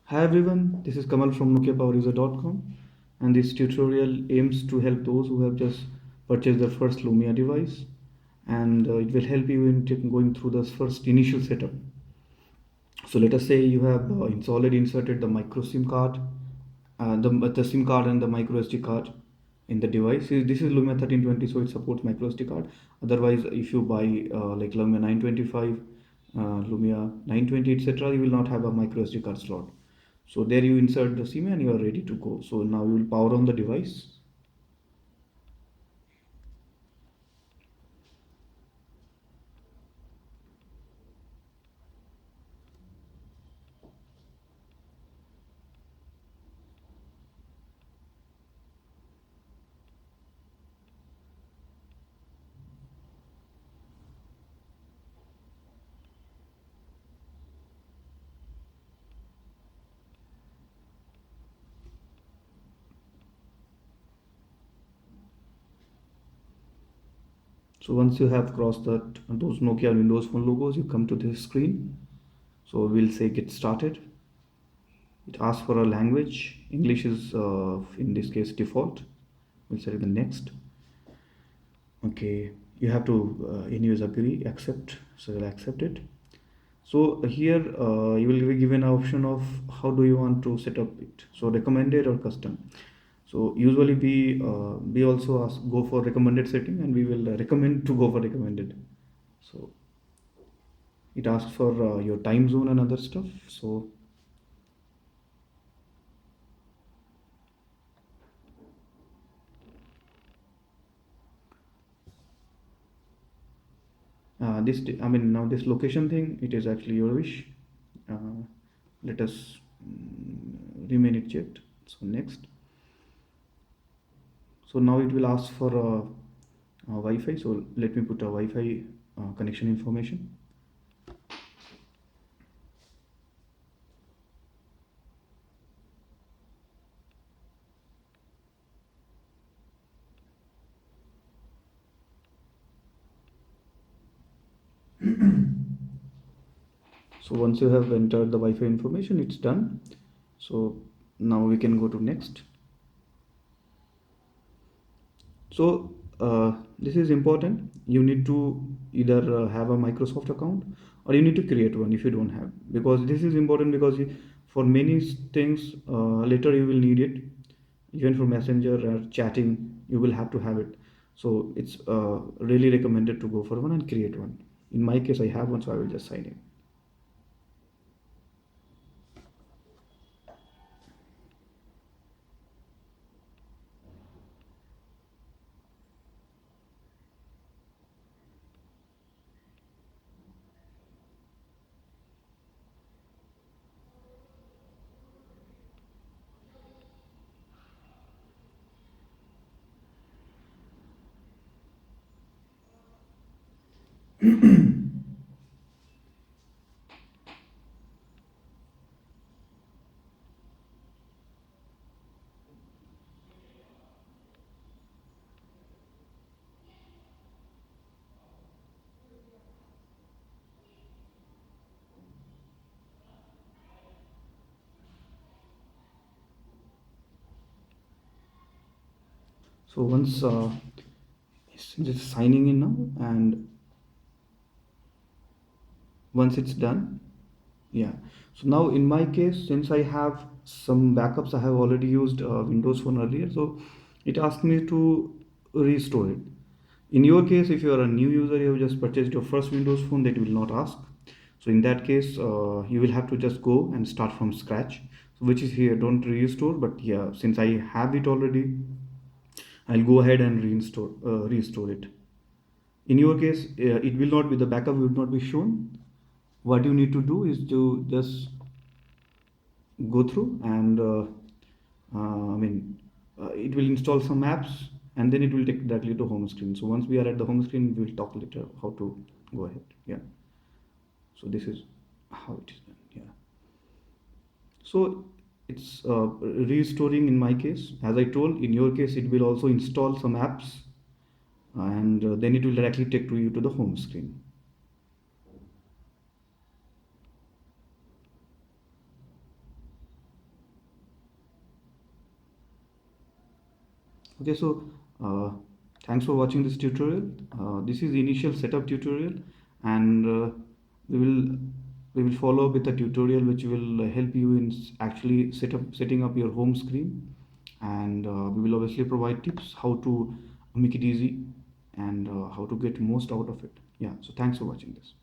Hi everyone, this is Kamal from NokiaPowerUser.com, and this tutorial aims to help those who have just purchased their first Lumia device, and it will help you in going through the first initial setup. So let us say you have already inserted the micro SIM card, the SIM card and the micro SD card in the device. This is Lumia 1320, so it supports micro SD card. Otherwise, if you buy like Lumia 925, Lumia 920, etc., you will not have a micro SD card slot. So there you insert the SIM and you are ready to go. So now you will power on the device. So once you have crossed that those Nokia Windows Phone logos, you come to this screen. So we'll say get started. It asks for a language. English is in this case default. We'll select the next. Okay, you have to anyways agree, accept. So I'll accept it. So here you will be given an option of how do you want to set up it. So recommended or custom. So usually we also go for recommended setting, and we will recommend to go for recommended. So it asks for your time zone and other stuff. So this I mean now this location thing, it is actually your wish. Uh, Let us remain it checked. So next. So now it will ask for Wi-Fi. So let me put a Wi-Fi connection information. So once you have entered the Wi-Fi information, it's done. So now we can go to next. So this is important. You need to either have a Microsoft account, or you need to create one if you don't have, because this is important because for many things later you will need it. Even for messenger or chatting, you will have to have it. So it's really recommended to go for one and create one. In my case, I have one, so I will just sign in. So once it's just signing in now, and once it's done, yeah. So now in my case, since I have some backups, I have already used Windows Phone earlier, so it asked me to restore it. In your case, if you are a new user, you have just purchased your first Windows Phone, that will not ask. So in that case, you will have to just go and start from scratch. So which is here, don't restore. But yeah, since I have it already, I'll go ahead and restore it. In your case, it will not be, the backup will not be shown. What you need to do is to just go through and it will install some apps, and then it will take directly to home screen. So once we are at the home screen, we'll talk later how to go ahead. Yeah. So this is how it is done. Yeah. So it's restoring in my case. As I told, in your case, it will also install some apps, and then it will directly take to you to the home screen. Okay, so uh, thanks for watching this tutorial. This is the initial setup tutorial, and we will we will follow up with a tutorial which will help you in actually setting up your home screen, and we will obviously provide tips how to make it easy and how to get most out of it. Yeah, so thanks for watching this.